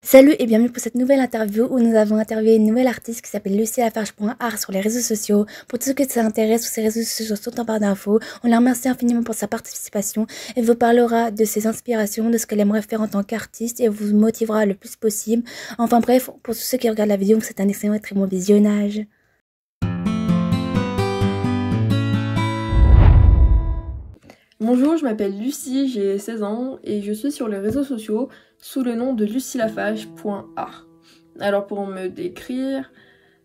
Salut et bienvenue pour cette nouvelle interview où nous avons interviewé une nouvelle artiste qui s'appelle LucyLafarge.art sur les réseaux sociaux. Pour tous ceux que ça intéresse, tous ces réseaux sociaux sont en barre d'infos. On la remercie infiniment pour sa participation. Elle vous parlera de ses inspirations, de ce qu'elle aimerait faire en tant qu'artiste et vous motivera le plus possible. Enfin bref, pour tous ceux qui regardent la vidéo, c'est un excellent et très bon visionnage. Bonjour, je m'appelle Lucie, j'ai 16 ans et je suis sur les réseaux sociaux sous le nom de LucyLafarge.art. Alors pour me décrire,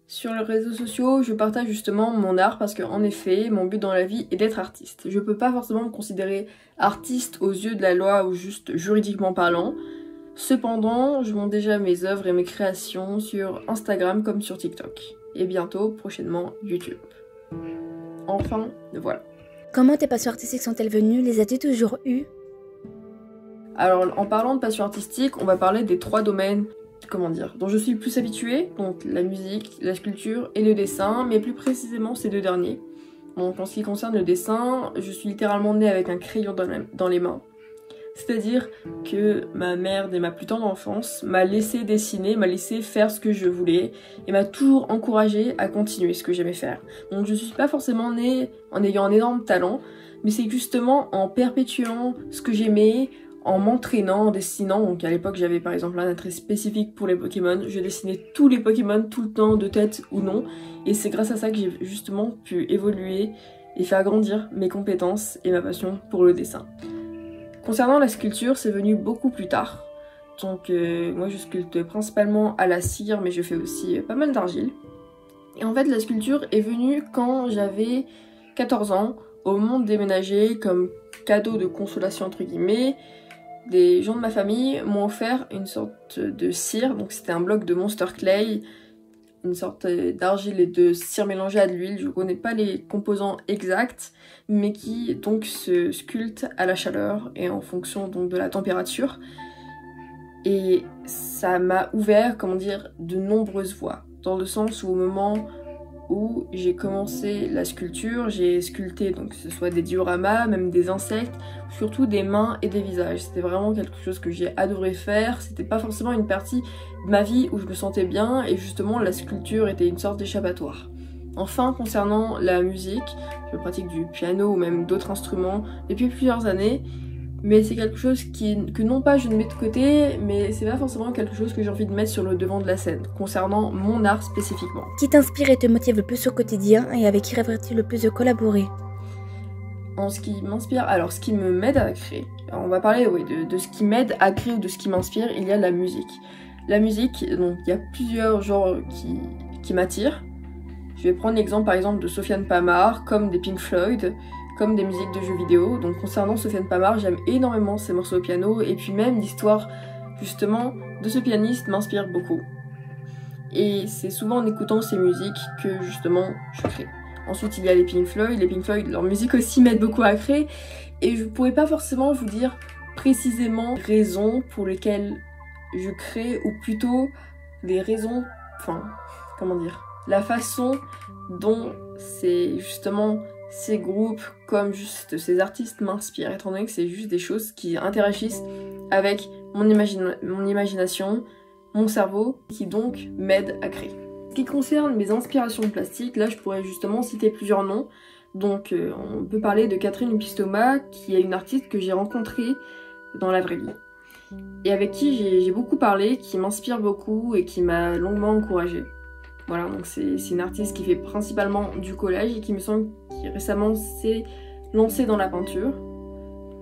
sur les réseaux sociaux, je partage justement mon art parce qu'en effet, mon but dans la vie est d'être artiste. Je peux pas forcément me considérer artiste aux yeux de la loi ou juste juridiquement parlant. Cependant, je montre déjà mes œuvres et mes créations sur Instagram comme sur TikTok. Et bientôt, prochainement, YouTube. Enfin, voilà. Comment tes passions artistiques sont-elles venues? Les as-tu toujours eues? Alors, en parlant de passion artistique, on va parler des trois domaines, dont je suis le plus habituée, donc la musique, la sculpture et le dessin, mais plus précisément ces deux derniers. Donc, en ce qui concerne le dessin, je suis littéralement née avec un crayon dans les mains. C'est-à-dire que ma mère, dès ma plus tendre enfance, m'a laissé dessiner, m'a laissé faire ce que je voulais et m'a toujours encouragée à continuer ce que j'aimais faire. Donc je suis pas forcément née en ayant un énorme talent, mais c'est justement en perpétuant ce que j'aimais, en m'entraînant, en dessinant. Donc à l'époque j'avais par exemple un attrait spécifique pour les Pokémon, je dessinais tous les Pokémon tout le temps, de tête ou non, et c'est grâce à ça que j'ai justement pu évoluer et faire grandir mes compétences et ma passion pour le dessin. Concernant la sculpture, c'est venu beaucoup plus tard. Donc moi je sculpte principalement à la cire, mais je fais aussi pas mal d'argile. Et en fait la sculpture est venue quand j'avais 14 ans, au moment de déménager, comme cadeau de consolation entre guillemets. Des gens de ma famille m'ont offert une sorte de cire, donc c'était un bloc de Monster Clay, une sorte d'argile et de cire mélangée à de l'huile, je connais pas les composants exacts, mais qui donc se sculptent à la chaleur et en fonction donc de la température. Et ça m'a ouvert, de nombreuses voies, dans le sens où au moment où j'ai commencé la sculpture, j'ai sculpté donc que ce soit des dioramas, même des insectes, surtout des mains et des visages. C'était vraiment quelque chose que j'ai adoré faire, c'était pas forcément une partie de ma vie où je me sentais bien et justement la sculpture était une sorte d'échappatoire. Enfin, concernant la musique, je pratique du piano ou même d'autres instruments depuis plusieurs années, mais c'est quelque chose que non pas je ne mets de côté, mais c'est pas forcément quelque chose que j'ai envie de mettre sur le devant de la scène, concernant mon art spécifiquement. Qui t'inspire et te motive le plus au quotidien et avec qui rêverais-tu le plus de collaborer? En ce qui m'inspire, alors ce qui me m'aide à créer, alors on va parler de ce qui m'aide à créer ou de ce qui m'inspire, il y a la musique. La musique, donc il y a plusieurs genres qui m'attirent. Je vais prendre l'exemple par exemple de Sofiane Pamart, comme des Pink Floyd, comme des musiques de jeux vidéo. Donc concernant Sofiane Pamart, j'aime énormément ses morceaux au piano, et puis même l'histoire justement de ce pianiste m'inspire beaucoup. Et c'est souvent en écoutant ces musiques que justement je crée. Ensuite il y a les Pink Floyd. Les Pink Floyd, leur musique aussi m'aide beaucoup à créer, et je pourrais pas forcément vous dire précisément les raisons pour lesquelles je crée, ou plutôt les raisons, la façon dont c'est justement ces groupes comme juste ces artistes m'inspirent, étant donné que c'est juste des choses qui interagissent avec mon imagination, mon cerveau, qui donc m'aident à créer. Ce qui concerne mes inspirations plastiques, là je pourrais justement citer plusieurs noms. Donc on peut parler de Catherine Pistoma, qui est une artiste que j'ai rencontrée dans la vraie vie, et avec qui j'ai beaucoup parlé, qui m'inspire beaucoup et qui m'a longuement encouragée. Voilà, donc c'est une artiste qui fait principalement du collage et qui me semble qui récemment s'est lancée dans la peinture.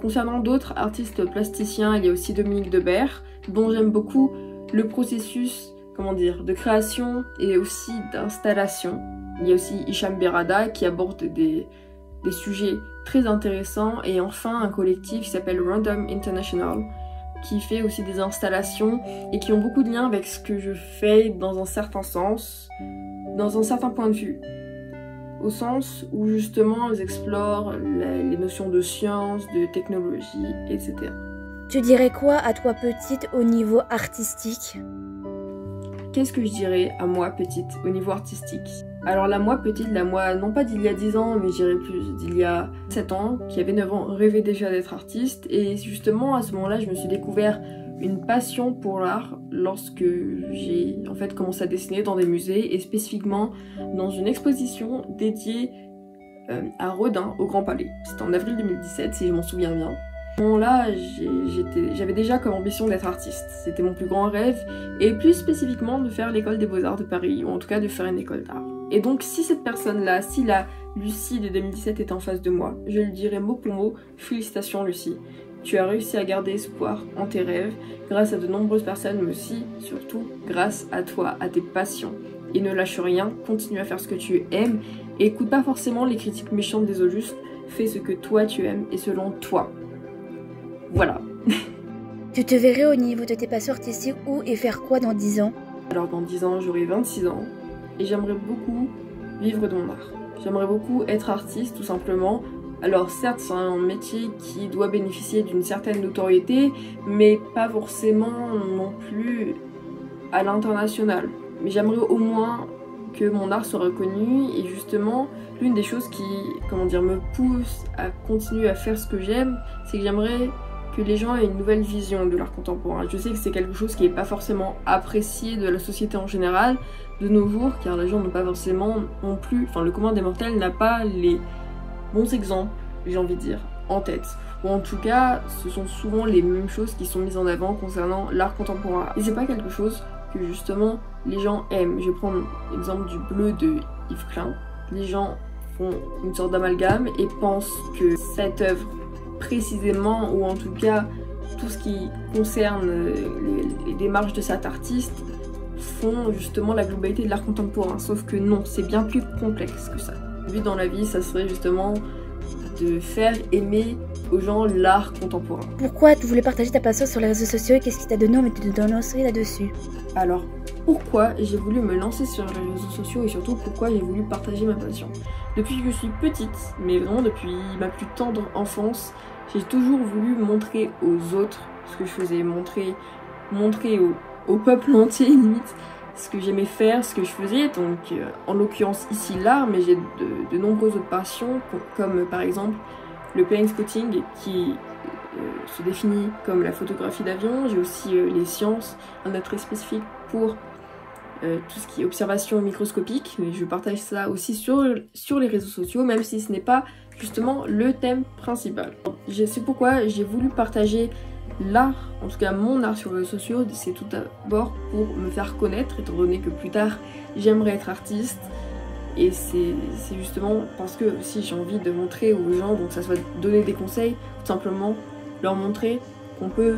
Concernant d'autres artistes plasticiens, il y a aussi Dominique Debert, dont j'aime beaucoup le processus de création et aussi d'installation. Il y a aussi Hicham Berada qui aborde des sujets très intéressants, et enfin un collectif qui s'appelle Random International, qui fait aussi des installations et qui ont beaucoup de liens avec ce que je fais dans un certain sens, dans un certain point de vue. Au sens où justement elles explorent les notions de science, de technologie, etc. Tu dirais quoi à toi petite au niveau artistique? Qu'est-ce que je dirais à moi petite au niveau artistique? Alors la moi petite, la moi non pas d'il y a 10 ans, mais je dirais plus d'il y a 7 ans, qui avait 9 ans, rêvait déjà d'être artiste, et justement à ce moment-là je me suis découvert une passion pour l'art lorsque j'ai en fait commencé à dessiner dans des musées et spécifiquement dans une exposition dédiée à Rodin au Grand Palais. C'était en avril 2017 si je m'en souviens bien. À ce moment-là, j'avais déjà comme ambition d'être artiste. C'était mon plus grand rêve et plus spécifiquement de faire l'école des beaux-arts de Paris ou en tout cas de faire une école d'art. Et donc si cette personne-là, si la Lucie de 2017 est en face de moi, je lui dirais mot pour mot « Félicitations Lucie ». Tu as réussi à garder espoir en tes rêves, grâce à de nombreuses personnes, mais aussi, surtout, grâce à toi, à tes passions. Et ne lâche rien, continue à faire ce que tu aimes, et écoute pas forcément les critiques méchantes des autres, juste fais ce que toi tu aimes, et selon toi. Voilà. Tu te verrais au niveau de tes passions artistiques où et faire quoi dans 10 ans? Alors dans 10 ans, j'aurai 26 ans, et j'aimerais beaucoup vivre de mon art. J'aimerais beaucoup être artiste, tout simplement. Alors certes, c'est un métier qui doit bénéficier d'une certaine notoriété, mais pas forcément non plus à l'international. Mais j'aimerais au moins que mon art soit reconnu, et justement, l'une des choses qui, me pousse à continuer à faire ce que j'aime, c'est que j'aimerais que les gens aient une nouvelle vision de l'art contemporain. Je sais que c'est quelque chose qui n'est pas forcément apprécié de la société en général de nos jours, car les gens n'ont pas forcément non plus, le commun des mortels n'a pas les bons exemples, j'ai envie de dire, en tête. Ou en tout cas, ce sont souvent les mêmes choses qui sont mises en avant concernant l'art contemporain. Et c'est pas quelque chose que justement les gens aiment. Je vais prendre l'exemple du bleu de Yves Klein. Les gens font une sorte d'amalgame et pensent que cette œuvre précisément, ou en tout cas tout ce qui concerne les démarches de cet artiste, font justement la globalité de l'art contemporain. Sauf que non, c'est bien plus complexe que ça. Le but dans la vie, ça serait justement de faire aimer aux gens l'art contemporain. Pourquoi tu voulais partager ta passion sur les réseaux sociaux et qu'est-ce qui t'a donné envie de te lancer là-dessus? Alors, pourquoi j'ai voulu me lancer sur les réseaux sociaux et surtout pourquoi j'ai voulu partager ma passion? Depuis que je suis petite, mais vraiment depuis ma plus tendre enfance, j'ai toujours voulu montrer aux autres ce que je faisais, montrer au peuple entier limite ce que j'aimais faire, ce que je faisais, donc en l'occurrence ici l'art, mais j'ai de nombreuses autres passions, comme par exemple le plane spotting qui se définit comme la photographie d'avion. J'ai aussi les sciences, un attrait spécifique pour tout ce qui est observation microscopique, mais je partage ça aussi sur les réseaux sociaux, même si ce n'est pas justement le thème principal. C'est pourquoi j'ai voulu partager l'art, en tout cas mon art sur les réseaux sociaux, c'est tout d'abord pour me faire connaître, étant donné que plus tard j'aimerais être artiste. Et c'est justement parce que aussi j'ai envie de montrer aux gens, donc ça soit donner des conseils, tout simplement leur montrer qu'on peut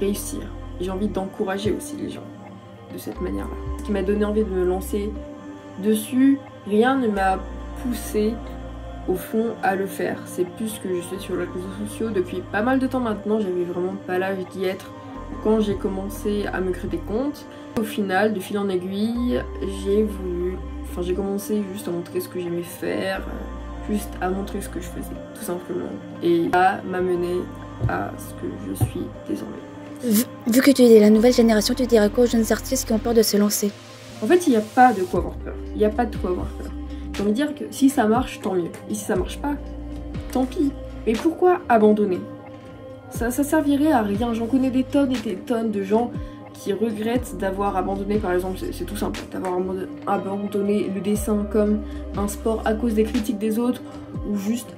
réussir. J'ai envie d'encourager aussi les gens de cette manière-là. Ce qui m'a donné envie de me lancer dessus, rien ne m'a poussé au fond à le faire. C'est plus que je suis sur les réseaux sociaux depuis pas mal de temps maintenant, j'avais vraiment pas l'âge d'y être quand j'ai commencé à me créer des comptes. Au final, de fil en aiguille, j'ai commencé juste à montrer ce que j'aimais faire, juste à montrer ce que je faisais, tout simplement. Et ça m'a mené à ce que je suis désormais. Vu que tu es de la nouvelle génération, tu dirais quoi aux jeunes artistes qui ont peur de se lancer? En fait, il n'y a pas de quoi avoir peur. Il n'y a pas de quoi avoir peur. J'ai envie de dire que si ça marche, tant mieux. Et si ça marche pas, tant pis. Mais pourquoi abandonner? Ça servirait à rien. J'en connais des tonnes et des tonnes de gens qui regrettent d'avoir abandonné, par exemple, c'est tout simple, d'avoir abandonné le dessin comme un sport à cause des critiques des autres, ou juste,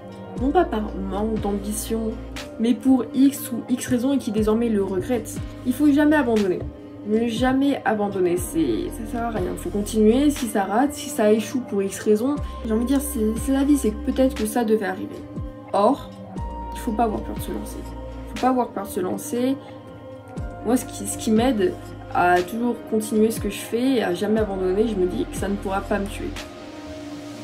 non pas par manque d'ambition, mais pour X ou X raisons et qui désormais le regrettent. Il faut jamais abandonner. Ne jamais abandonner, ça sert à rien. Il faut continuer, si ça rate, si ça échoue pour X raisons. J'ai envie de dire, c'est la vie, c'est que peut-être que ça devait arriver. Or, il faut pas avoir peur de se lancer. Il faut pas avoir peur de se lancer. Moi, ce qui m'aide à toujours continuer ce que je fais et à jamais abandonner, je me dis que ça ne pourra pas me tuer.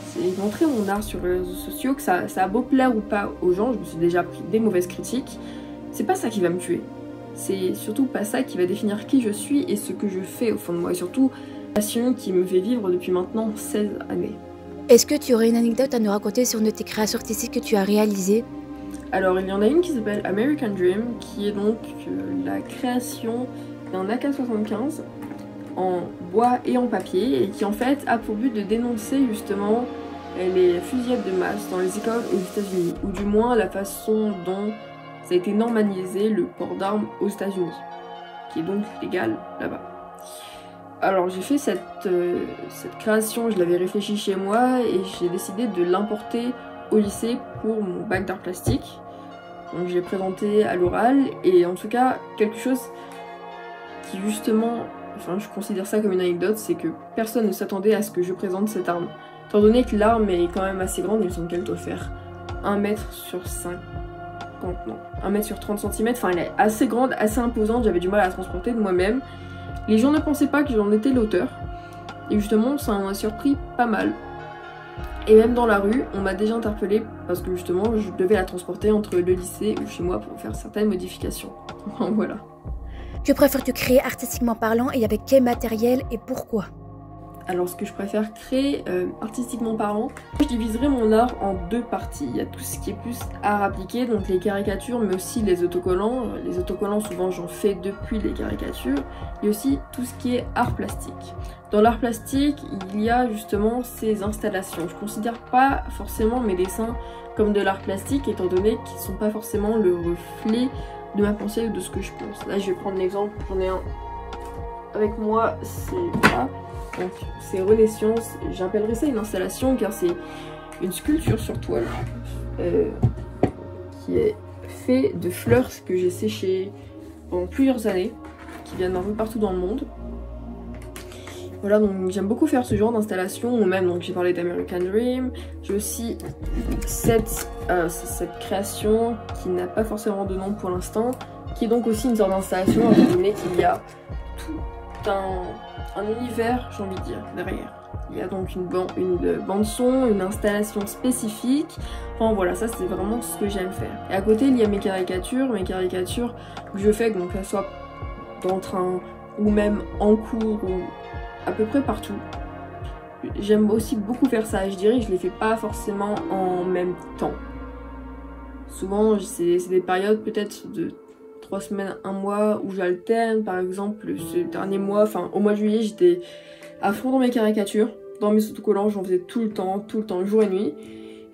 C'est montrer mon art sur les réseaux sociaux, que ça a beau plaire ou pas aux gens, je me suis déjà pris des mauvaises critiques, c'est pas ça qui va me tuer. C'est surtout pas ça qui va définir qui je suis et ce que je fais au fond de moi, et surtout la passion qui me fait vivre depuis maintenant 16 années. Est-ce que tu aurais une anecdote à nous raconter sur une de tes créations artistiques que tu as réalisées? Alors il y en a une qui s'appelle American Dream, qui est donc la création d'un AK-75 en bois et en papier, et qui en fait a pour but de dénoncer justement les fusillades de masse dans les écoles aux États-Unis, ou du moins la façon dont ça a été normalisé le port d'armes aux États-Unis. qui est donc légale là-bas. Alors j'ai fait cette création, je l'avais réfléchi chez moi et j'ai décidé de l'importer au lycée pour mon bac d'art plastique. Donc j'ai présenté à l'oral et en tout cas quelque chose qui justement, enfin je considère ça comme une anecdote, c'est que personne ne s'attendait à ce que je présente cette arme. Étant donné que l'arme est quand même assez grande, il me semble qu'elle doit faire 1 mètre sur 50, non, 1 mètre sur 30 cm, enfin elle est assez grande, assez imposante, j'avais du mal à la transporter de moi-même. Les gens ne pensaient pas que j'en étais l'auteur, et justement ça m'a surpris pas mal. Et même dans la rue, on m'a déjà interpellée parce que justement je devais la transporter entre le lycée ou chez moi pour faire certaines modifications. Voilà. Que préfères-tu créer artistiquement parlant et avec quel matériel et pourquoi? Alors ce que je préfère créer artistiquement parlant, je diviserai mon art en 2 parties. Il y a tout ce qui est plus art appliqué, donc les caricatures, mais aussi les autocollants. Les autocollants, souvent j'en fais depuis les caricatures. Et aussi tout ce qui est art plastique. Dans l'art plastique, il y a justement ces installations. Je considère pas forcément mes dessins comme de l'art plastique, étant donné qu'ils sont pas forcément le reflet de ma pensée ou de ce que je pense. Là je vais prendre l'exemple, j'en ai un avec moi, c'est là. Donc c'est Renaissance, j'appellerais ça une installation car c'est une sculpture sur toile qui est fait de fleurs que j'ai séchées pendant plusieurs années, qui viennent un peu partout dans le monde. Voilà, donc j'aime beaucoup faire ce genre d'installation, ou même, donc j'ai parlé d'American Dream, j'ai aussi cette création qui n'a pas forcément de nom pour l'instant, qui est donc aussi une sorte d'installation, étant donné qu'il y a tout un univers, j'ai envie de dire, derrière. Il y a donc une bande son, une installation spécifique. Enfin voilà, ça c'est vraiment ce que j'aime faire. Et à côté, il y a mes caricatures que je fais, donc qu'elles soient dans le train ou même en cours ou à peu près partout. J'aime aussi beaucoup faire ça. Je dirais que je les fais pas forcément en même temps. Souvent, c'est des périodes peut-être de 3 semaines, 1 mois où j'alterne. Par exemple, ce dernier mois, enfin au mois de juillet, j'étais à fond dans mes caricatures, dans mes autocollants, j'en faisais tout le temps, jour et nuit.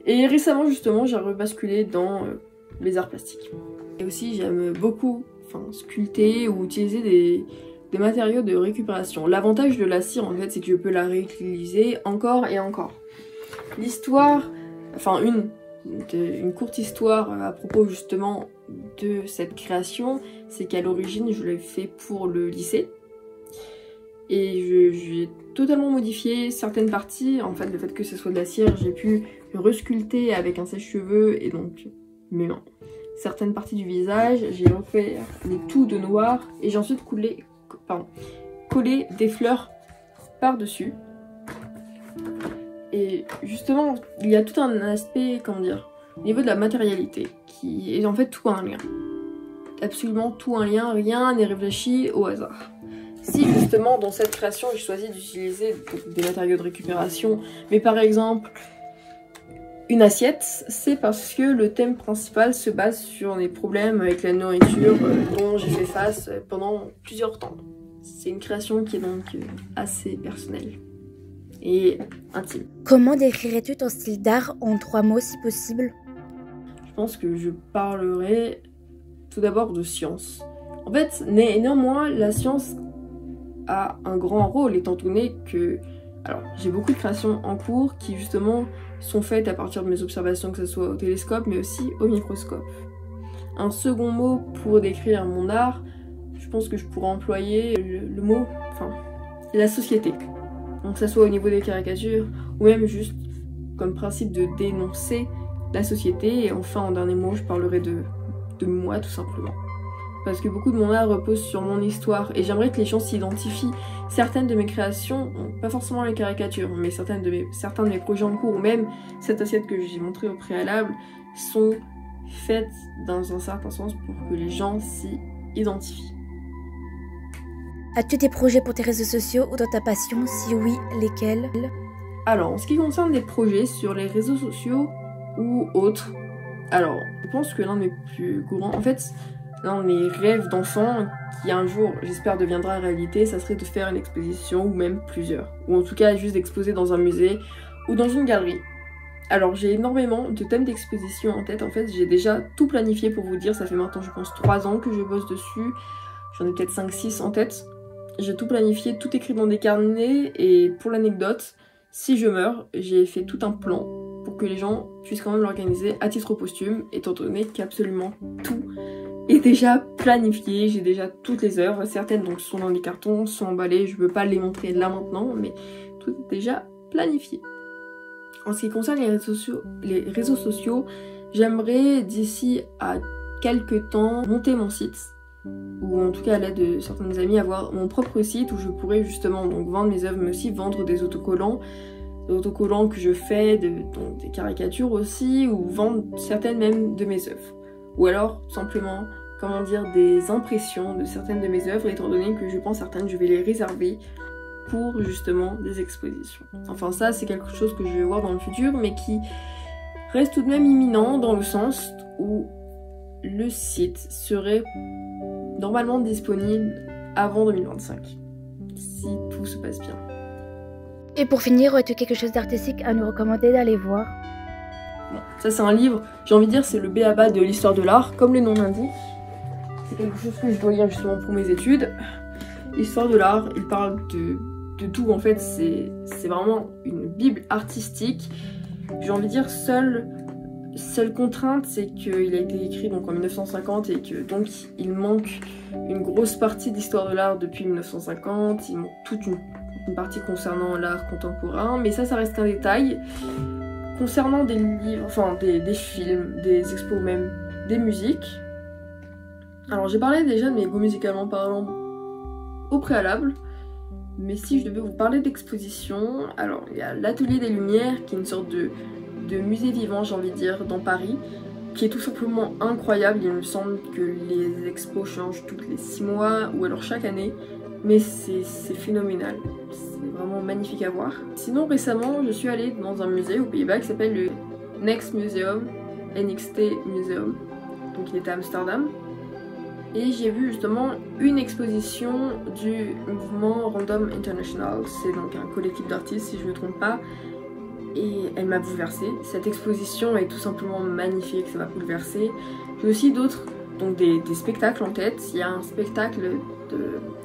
Et récemment justement, j'ai rebasculé dans les arts plastiques. Et aussi, j'aime beaucoup sculpter ou utiliser des matériaux de récupération. L'avantage de la cire en fait, c'est que je peux la réutiliser encore et encore. L'histoire, enfin une courte histoire à propos justement de cette création, c'est qu'à l'origine je l'ai fait pour le lycée et j'ai totalement modifié certaines parties. En fait, le fait que ce soit de la cire, j'ai pu le resculpter avec un sèche-cheveux et donc mes mains. Certaines parties du visage, j'ai refait le tout de noir et j'ai ensuite collé des fleurs par-dessus. Et justement, il y a tout un aspect, comment dire, au niveau de la matérialité, qui est en fait tout un lien. Absolument tout un lien, rien n'est réfléchi au hasard. Si justement dans cette création j'ai choisi d'utiliser des matériaux de récupération, mais par exemple une assiette, c'est parce que le thème principal se base sur les problèmes avec la nourriture dont j'ai fait face pendant plusieurs temps. C'est une création qui est donc assez personnelle et intime. Comment décrirais-tu ton style d'art en 3 mots si possible? Je pense que je parlerai tout d'abord de science. En fait, néanmoins, la science a un grand rôle étant donné que... Alors, j'ai beaucoup de créations en cours qui justement sont faites à partir de mes observations, que ce soit au télescope mais aussi au microscope. Un second mot pour décrire mon art, je pense que je pourrais employer le mot, la société. Donc que ce soit au niveau des caricatures ou même juste comme principe de dénoncer la société. Et enfin, en dernier mot, je parlerai de moi tout simplement. Parce que beaucoup de mon art repose sur mon histoire et j'aimerais que les gens s'identifient. Certaines de mes créations, pas forcément les caricatures, mais certains de mes projets en cours ou même cette assiette que j'ai montrée au préalable sont faites dans un certain sens pour que les gens s'y identifient. As-tu des projets pour tes réseaux sociaux ou dans ta passion? Si oui, lesquels? Alors, en ce qui concerne des projets sur les réseaux sociaux ou autres, alors, je pense que l'un de mes plus grands... En fait, l'un de mes rêves d'enfant, qui un jour, j'espère, deviendra réalité, ça serait de faire une exposition, ou même plusieurs. Ou en tout cas, juste d'exposer dans un musée ou dans une galerie. Alors, j'ai énormément de thèmes d'exposition en tête. En fait, j'ai déjà tout planifié pour vous dire. Ça fait maintenant, je pense, 3 ans que je bosse dessus. J'en ai peut-être 5-6 en tête. J'ai tout planifié, tout écrit dans des carnets, et pour l'anecdote, si je meurs, j'ai fait tout un plan pour que les gens puissent quand même l'organiser à titre posthume, étant donné qu'absolument tout est déjà planifié. J'ai déjà toutes les œuvres, certaines donc sont dans des cartons, sont emballées, je ne peux pas les montrer là maintenant, mais tout est déjà planifié. En ce qui concerne les réseaux sociaux, j'aimerais d'ici à quelques temps monter mon site, ou en tout cas à l'aide de certains amis avoir mon propre site où je pourrais justement donc vendre mes œuvres, mais aussi vendre des autocollants que je fais, donc des caricatures aussi, ou vendre certaines même de mes œuvres. Ou alors simplement, comment dire, des impressions de certaines de mes œuvres, étant donné que je pense certaines, je vais les réserver pour justement des expositions. Enfin ça, c'est quelque chose que je vais voir dans le futur, mais qui reste tout de même imminent dans le sens où le site serait normalement disponible avant 2025, si tout se passe bien. Et pour finir, aurais-tu quelque chose d'artistique à nous recommander d'aller voir? Bon, ça c'est un livre, j'ai envie de dire c'est le b.a.-ba de l'histoire de l'art, comme le nom l'indique. C'est quelque chose que je dois lire justement pour mes études. L'histoire de l'art, il parle de tout en fait, c'est vraiment une bible artistique. J'ai envie de dire seule contrainte, c'est qu'il a été écrit donc en 1950 et que donc il manque une grosse partie d'histoire de l'art depuis 1950, il manque toute une partie concernant l'art contemporain, mais ça reste qu'un détail. Concernant des livres, enfin des films, des expos même, des musiques, alors j'ai parlé déjà de mes goûts musicalement parlant au préalable, mais si je devais vous parler d'exposition, alors il y a l'Atelier des Lumières qui est une sorte de musée vivant, j'ai envie de dire, dans Paris, qui est tout simplement incroyable. Il me semble que les expos changent toutes les 6 mois ou alors chaque année, mais c'est phénoménal, c'est vraiment magnifique à voir. Sinon récemment je suis allée dans un musée aux Pays-Bas qui s'appelle le Next Museum, NXT Museum, donc il était à Amsterdam, et j'ai vu justement une exposition du mouvement Random International, c'est donc un collectif d'artistes si je ne me trompe pas, et elle m'a bouleversée. Cette exposition est tout simplement magnifique, ça m'a bouleversée. J'ai aussi d'autres, donc des spectacles en tête. Il y a un spectacle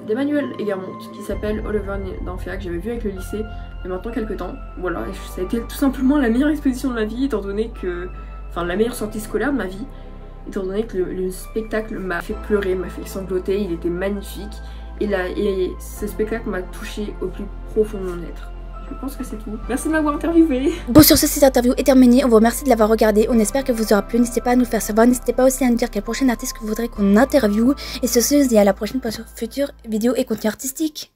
d'Emmanuel Egarmont qui s'appelle Oliver d'Amphia que j'avais vu avec le lycée il y a maintenant quelques temps. Voilà, et ça a été tout simplement la meilleure exposition de ma vie, étant donné que... Enfin, la meilleure sortie scolaire de ma vie, étant donné que le spectacle m'a fait pleurer, m'a fait sangloter, il était magnifique. Et ce spectacle m'a touchée au plus profond de mon être. Je pense que c'est tout. Merci de m'avoir interviewé. Bon, sur ce, cette interview est terminée. On vous remercie de l'avoir regardé. On espère que vous aura plu. N'hésitez pas à nous faire savoir. N'hésitez pas aussi à nous dire quel prochain artiste que vous voudrez qu'on interviewe. Et sur ce, je vous dis à la prochaine pour une future vidéo et contenu artistique.